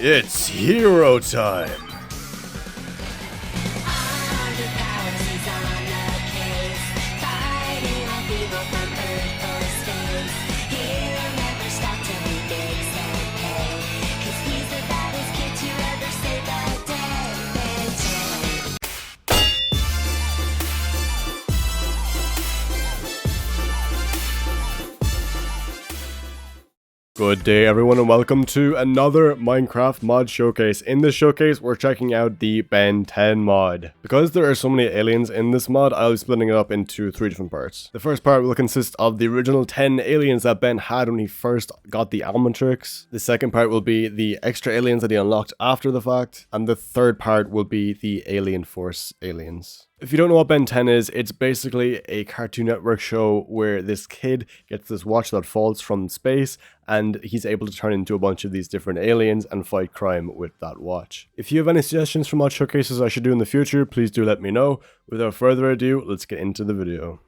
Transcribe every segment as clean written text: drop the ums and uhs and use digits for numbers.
It's hero time! Good day everyone and welcome to another Minecraft mod showcase. In this showcase we're checking out the Ben 10 mod. Because there are so many aliens in this mod, I'll be splitting it up into 3 different parts. The first part will consist of the original 10 aliens that Ben had when he first got the Almatrix. The second part will be the extra aliens that he unlocked after the fact. And the third part will be the Alien Force aliens. If you don't know what Ben 10 is, it's basically a Cartoon Network show where this kid gets this watch that falls from space and he's able to turn into a bunch of these different aliens and fight crime with that watch. If you have any suggestions for mod showcases I should do in the future, please do let me know. Without further ado, let's get into the video.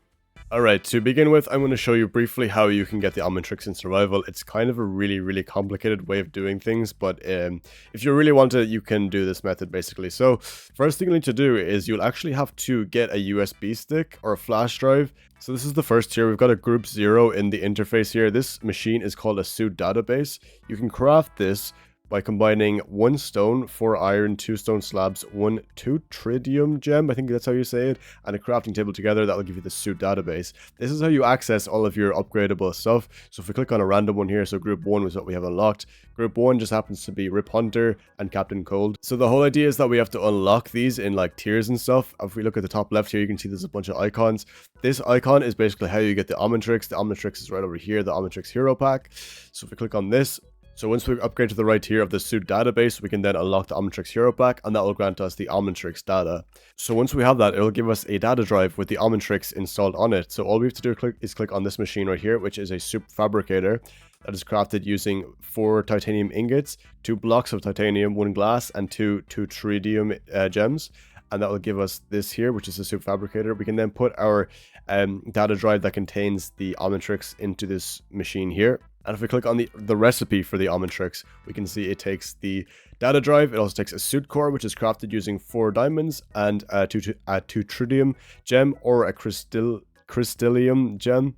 Alright, to begin with, I'm going to show you briefly how you can get the Almatrix in survival. It's kind of a really complicated way of doing things, but if you really want it, you can do this method basically. So, first thing you need to do is you'll actually have to get a USB stick or a flash drive. So this is the first tier. We've got a group 0 in the interface here. This machine is called a suit database. You can craft this by combining 1 stone, 4 iron, 2 stone slabs, 1 tritium gem, I think that's how you say it, and a crafting table together. That will give you the suit database. This is how you access all of your upgradable stuff. So if we click on a random one here, so group 1 was what we have unlocked. Group 1 just happens to be Rip Hunter and Captain Cold. So the whole idea is that we have to unlock these in like tiers and stuff. If we look at the top left here, you can see there's a bunch of icons. This icon is basically how you get the Omnitrix. The Omnitrix is right over here, the Omnitrix Hero Pack. So if we click on this, so once we upgrade to the right tier of the suit database, we can then unlock the Omnitrix Hero Pack, and that will grant us the Omnitrix data. So once we have that, it will give us a data drive with the Omnitrix installed on it. So all we have to do is click on this machine right here, which is a soup fabricator that is crafted using 4 titanium ingots, 2 blocks of titanium, 1 glass, and 2 tritium gems. And that will give us this here, which is a soup fabricator. We can then put our data drive that contains the Omnitrix into this machine here. And if we click on the recipe for the Omnitrix, we can see it takes the data drive. It also takes a suit core, which is crafted using 4 diamonds and a 2 tritium gem or a crystallium gem.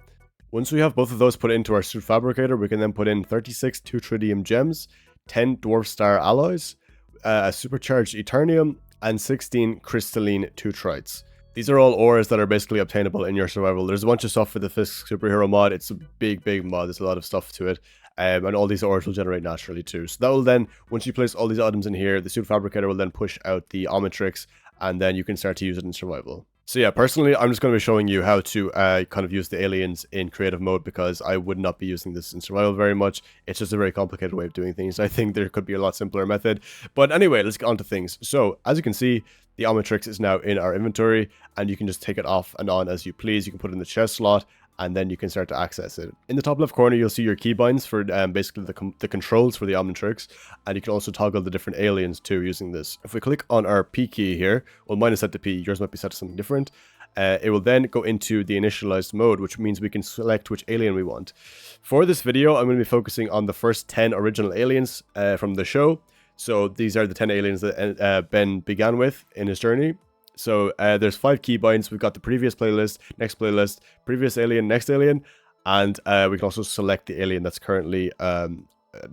Once we have both of those put into our suit fabricator, we can then put in 36 2 tritium gems, 10 dwarf star alloys, a supercharged eternium, and 16 crystalline 2 trites. These are all ores that are basically obtainable in your survival. There's a bunch of stuff for the Fisk superhero mod. It's a big mod. There's a lot of stuff to it. And all these ores will generate naturally too. So that will then, once you place all these items in here, the suit fabricator will then push out the Omnitrix, and then you can start to use it in survival. So yeah, personally, I'm just going to be showing you how to kind of use the aliens in creative mode, because I would not be using this in survival very much. It's just a very complicated way of doing things. I think there could be a lot simpler method. But anyway, let's get on to things. So as you can see, the Omnitrix is now in our inventory, and you can just take it off and on as you please. You can put it in the chest slot, and then you can start to access it. In the top left corner, you'll see your keybinds for basically the controls for the Omnitrix, and you can also toggle the different aliens too using this. If we click on our P key here, well, mine is set to P, yours might be set to something different. It will then go into the initialized mode, which means we can select which alien we want. For this video, I'm going to be focusing on the first 10 original aliens from the show. So these are the 10 aliens that Ben began with in his journey. So there's 5 keybinds. We've got the previous playlist, next playlist, previous alien, next alien, and we can also select the alien that's currently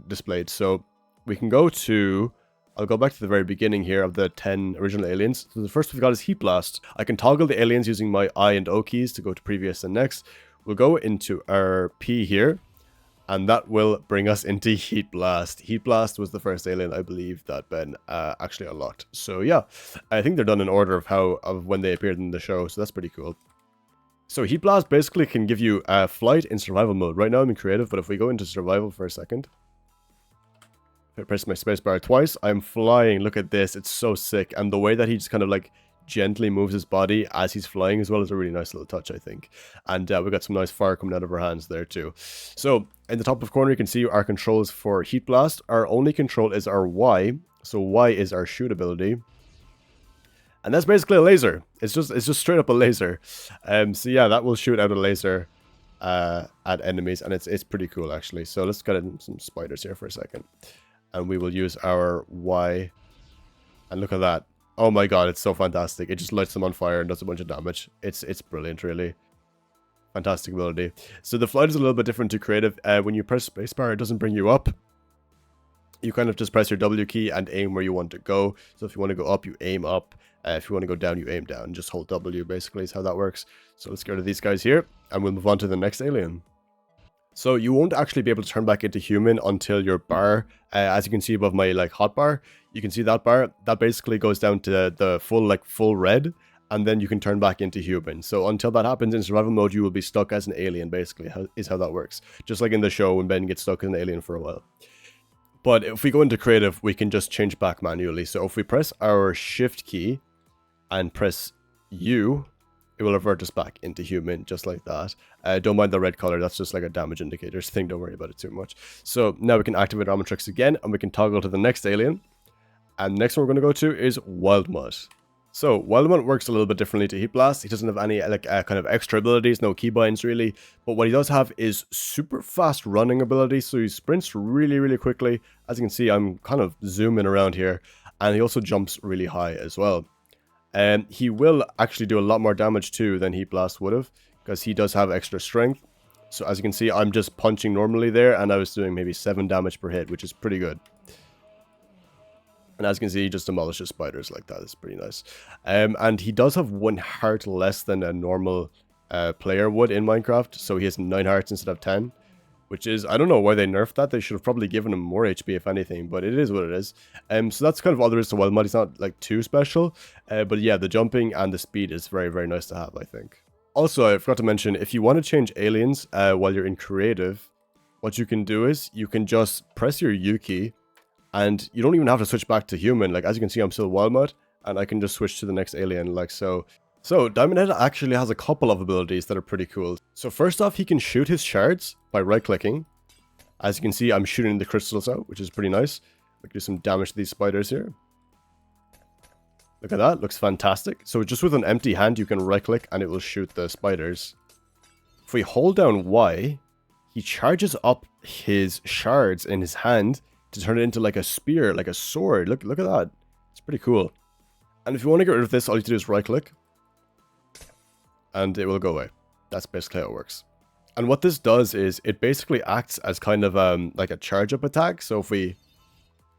displayed. So we can go to, I'll go back to the very beginning here of the 10 original aliens. So the first we've got is Heat Blast. I can toggle the aliens using my I and O keys to go to previous and next. We'll go into our P here, and that will bring us into Heat Blast. Heat Blast was the first alien, I believe, that Ben actually unlocked. So yeah, I think they're done in order of when they appeared in the show, so that's pretty cool. So Heat Blast basically can give you flight in survival mode. Right now I'm in creative, but if we go into survival for a second, if I press my spacebar twice, I'm flying. Look at this, it's so sick. And the way that he just kind of like gently moves his body as he's flying as well is a really nice little touch, I think. And we got some nice fire coming out of our hands there too. So in the top left corner, you can see our controls for Heat Blast. Our only control is our Y. So Y is our shoot ability, and that's basically a laser. It's just straight up a laser. So yeah, that will shoot out a laser at enemies, and it's pretty cool actually. So let's get in some spiders here for a second. And we will use our Y. And look at that. Oh my god, it's so fantastic. It just lights them on fire and does a bunch of damage. It's brilliant, really. Fantastic ability. So the flight is a little bit different to creative. When you press spacebar, it doesn't bring you up. You kind of just press your W key and aim where you want to go. So if you want to go up, you aim up. If you want to go down, you aim down. Just hold W, basically, is how that works. So let's get rid of these guys here, and we'll move on to the next alien. So you won't actually be able to turn back into human until your bar, as you can see above my hotbar, you can see that bar, that basically goes down to the full red, and then you can turn back into human. So until that happens in survival mode, you will be stuck as an alien, basically, is how that works. Just like in the show when Ben gets stuck as an alien for a while. But if we go into creative, we can just change back manually. So if we press our shift key and press U, it will revert us back into human, just like that. Don't mind the red color, that's just like a damage indicators thing, don't worry about it too much. So now we can activate Omnitrix again, and we can toggle to the next alien. And the next one we're going to go to is Wild Mutt. So Wild Mutt works a little bit differently to Heat Blast. He doesn't have any kind of extra abilities, no keybinds really. But what he does have is super fast running ability. So he sprints really, really quickly. As you can see, I'm kind of zooming around here. And he also jumps really high as well. And he will actually do a lot more damage too than Heat Blast would have, because he does have extra strength. So as you can see, I'm just punching normally there, and I was doing maybe 7 damage per hit, which is pretty good. And as you can see, he just demolishes spiders like that. It's pretty nice. And he does have 1 heart less than a normal player would in Minecraft. So he has 9 hearts instead of 10. Which is, I don't know why they nerfed that. They should have probably given him more HP if anything. But it is what it is. So that's kind of all there is to Wild Mutt. He's not like too special. But yeah, the jumping and the speed is very, very nice to have, I think. Also, I forgot to mention, if you want to change aliens while you're in creative, what you can do is you can just press your U key. And you don't even have to switch back to human. Like, as you can see, I'm still Wild Mutt, and I can just switch to the next alien, like so. So, Diamond Head actually has a couple of abilities that are pretty cool. So, first off, he can shoot his shards by right-clicking. As you can see, I'm shooting the crystals out, which is pretty nice. We can do some damage to these spiders here. Look at that, looks fantastic. So, just with an empty hand, you can right-click, and it will shoot the spiders. If we hold down Y, he charges up his shards in his hand to turn it into like a spear, like a sword. Look at that. It's pretty cool. And if you want to get rid of this, all you have to do is right click. And it will go away. That's basically how it works. And what this does is it basically acts as kind of like a charge up attack. So if we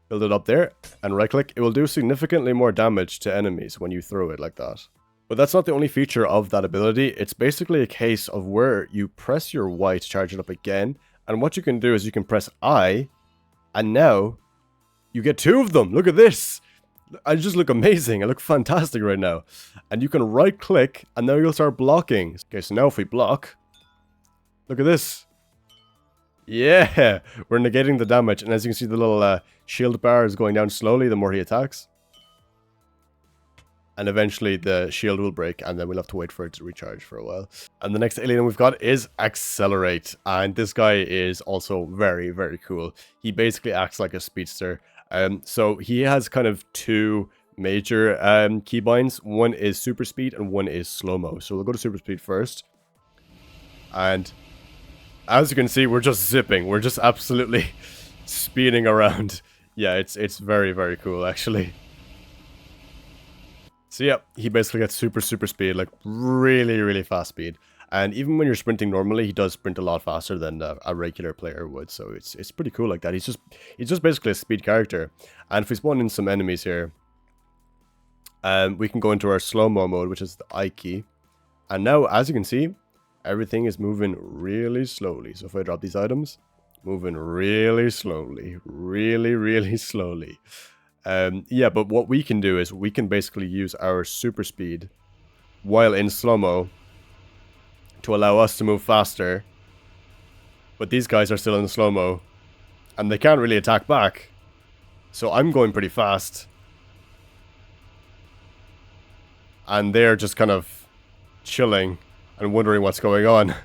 build it up there and right click, it will do significantly more damage to enemies when you throw it like that. But that's not the only feature of that ability. It's basically a case of where you press your Y to charge it up again. And what you can do is you can press I. And now, you get 2 of them. Look at this. I just look amazing. I look fantastic right now. And you can right click, and now you'll start blocking. Okay, so now if we block, look at this. Yeah, we're negating the damage. And as you can see, the little shield bar is going down slowly the more he attacks. And eventually the shield will break, and then we'll have to wait for it to recharge for a while. And the next alien we've got is Accelerate. And this guy is also very, very cool. He basically acts like a speedster. So he has kind of 2 major keybinds. One is super speed and one is slow-mo. So we'll go to super speed first. And as you can see, we're just zipping. We're just absolutely speeding around. Yeah, it's very, very cool, actually. So yeah, he basically gets super speed, like really, really fast speed. And even when you're sprinting normally, he does sprint a lot faster than a regular player would. So it's pretty cool like that. He's just basically a speed character. And if we spawn in some enemies here, we can go into our slow-mo mode, which is the I key. And now, as you can see, everything is moving really slowly. So if I drop these items, moving really slowly, really slowly. Yeah, but what we can do is we can basically use our super speed while in slow-mo to allow us to move faster. But these guys are still in slow-mo and they can't really attack back. So I'm going pretty fast. And they're just kind of chilling and wondering what's going on.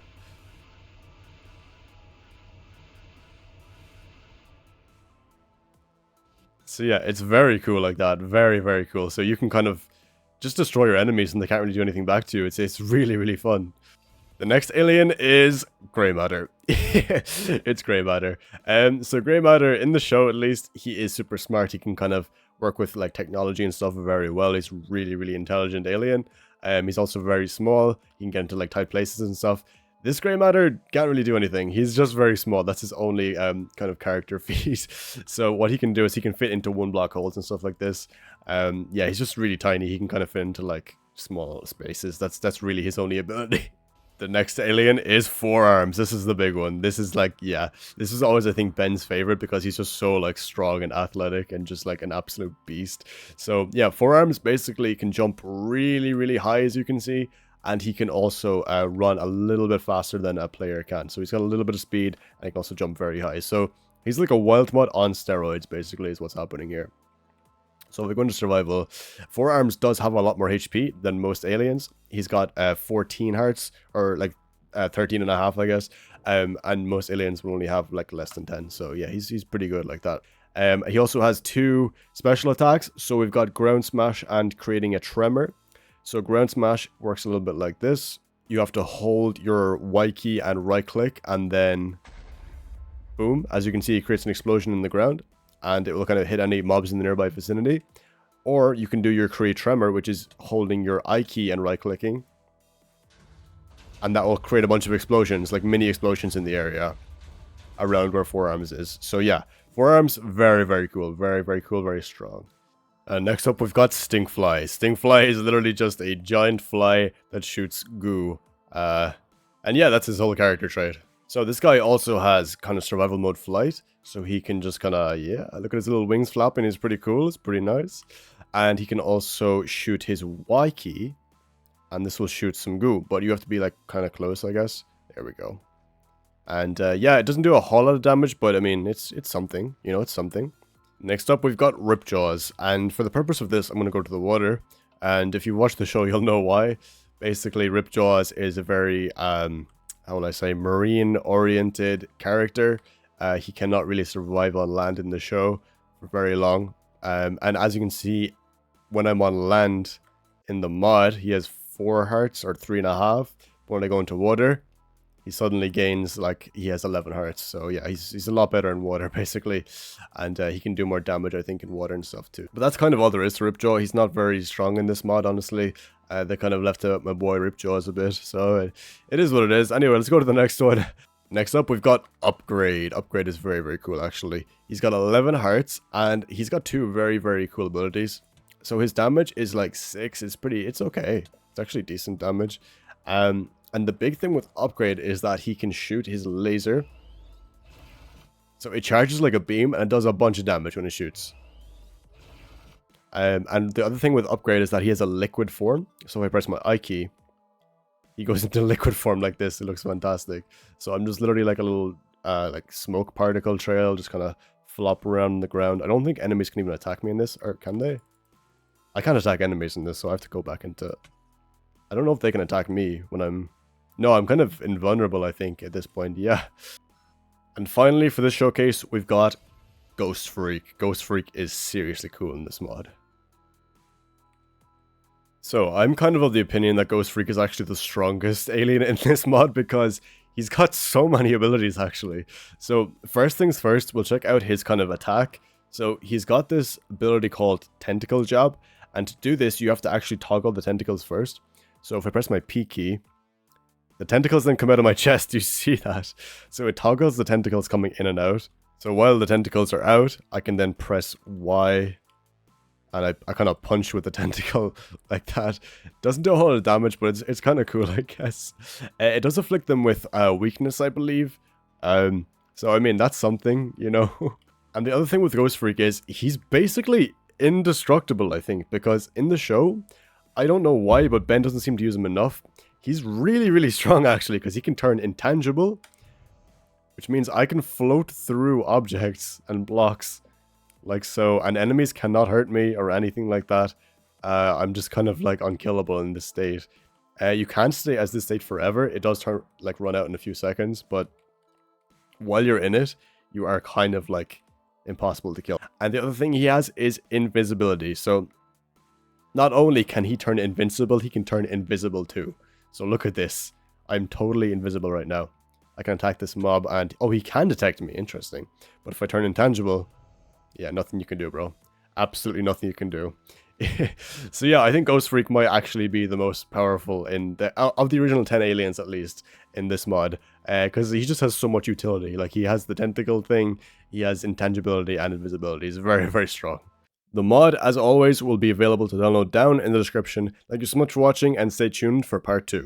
So yeah, it's very cool like that. Very, very cool. So you can kind of just destroy your enemies and they can't really do anything back to you. It's really, really fun. The next alien is Grey Matter. It's Grey Matter. So Grey Matter, in the show at least, he is super smart. He can kind of work with like technology and stuff very well. He's really, really intelligent alien. He's also very small. He can get into like tight places and stuff. This Grey Matter can't really do anything. He's just very small. That's his only kind of character feat. So what he can do is he can fit into 1-block holes and stuff like this. Yeah, he's just really tiny. He can kind of fit into like small spaces. That's really his only ability. The next alien is 4 arms. This is the big one. This is like, yeah, this is always, I think, Ben's favorite because he's just so like strong and athletic and just like an absolute beast. So yeah, 4 arms basically can jump really, really high, as you can see. And he can also run a little bit faster than a player can. So he's got a little bit of speed and he can also jump very high. So he's like a wild mod on steroids, basically, is what's happening here. So if we go into survival, 4 arms does have a lot more HP than most aliens. He's got 14 hearts, or like 13 and a half, I guess. And most aliens will only have like less than 10. So yeah, he's pretty good like that. He also has 2 special attacks. So we've got ground smash and creating a tremor. So ground smash works a little bit like this. You have to hold your Y key and right click, and then boom, as you can see, it creates an explosion in the ground. And it will kind of hit any mobs in the nearby vicinity. Or you can do your create tremor, which is holding your I key and right clicking. And that will create a bunch of explosions, like mini explosions in the area around where 4 arms is. So yeah, 4 arms, very, very cool. Very, very cool, very strong. Next up, we've got Stinkfly. Stinkfly is literally just a giant fly that shoots goo. And yeah, that's his whole character trait. So this guy also has kind of survival mode flight. So he can just kind of, yeah, look at his little wings flapping. It's pretty cool. It's pretty nice. And he can also shoot his Y key. And this will shoot some goo. But you have to be like kind of close, I guess. There we go. And yeah, it doesn't do a whole lot of damage. But I mean, it's something. You know, it's something. Next up, we've got Ripjaws. And for the purpose of this, I'm going to go to the water. And if you watch the show, you'll know why. Basically, Ripjaws is a very, how will I say, marine-oriented character. He cannot really survive on land in the show for very long. And as you can see, when I'm on land in the mod, he has 4 hearts or 3.5. But when I go into water, he suddenly gains, like, he has 11 hearts. So yeah, he's a lot better in water, basically. And he can do more damage, I think, in water and stuff too. But that's kind of all there is to Ripjaw. He's not very strong in this mod, honestly. They kind of left out my boy Ripjaws a bit. So it is what it is. Anyway, let's go to the next one. Next up, we've got Upgrade. Upgrade is very, very cool, actually. He's got 11 hearts, and he's got 2 very, very cool abilities. So his damage is like 6. It's okay. It's actually decent damage. And the big thing with Upgrade is that he can shoot his laser. So it charges like a beam, and it does a bunch of damage when it shoots. And the other thing with Upgrade is that he has a liquid form. So if I press my I key, he goes into liquid form like this. It looks fantastic. So I'm just literally like a little like smoke particle trail, just kind of flop around on the ground. I don't think enemies can even attack me in this, or can they? I can't attack enemies in this, so I have to go back into... I don't know if they can attack me when I'm... No, I'm kind of invulnerable, I think, at this point, yeah. And finally, for this showcase, we've got Ghost Freak. Ghost Freak is seriously cool in this mod. So, I'm kind of the opinion that Ghost Freak is actually the strongest alien in this mod because he's got so many abilities, actually. So, first things first, we'll check out his kind of attack. So, he's got this ability called Tentacle Jab, and to do this, you have to actually toggle the tentacles first. So, if I press my P key, the tentacles then come out of my chest, you see that? So, it toggles the tentacles coming in and out. So, while the tentacles are out, I can then press Y, and I kind of punch with the tentacle like that. Doesn't do a whole lot of damage, but it's kind of cool, I guess. It does afflict them with weakness, I believe. So, I mean, that's something, you know. And the other thing with Ghost Freak is he's basically indestructible, I think. Because in the show, I don't know why, but Ben doesn't seem to use him enough. He's really, really strong, actually, because he can turn intangible. Which means I can float through objects and blocks. Like so, and enemies cannot hurt me or anything like that. I'm just kind of like unkillable in this state. You can't stay as this state forever. It does run out in a few seconds, but while you're in it, you are kind of like impossible to kill. And the other thing he has is invisibility. So not only can he turn invincible, he can turn invisible too. So look at this. I'm totally invisible right now. I can attack this mob and... Oh, he can detect me. Interesting. But if I turn intangible... Yeah, nothing you can do, bro. Absolutely nothing you can do. So yeah, I think Ghost Freak might actually be the most powerful in the of the original 10 aliens, at least in this mod, because he just has so much utility. Like, he has the tentacle thing, he has intangibility and invisibility. He's very, very strong. The mod, as always, will be available to download down in the description. Thank you so much for watching, and stay tuned for part 2.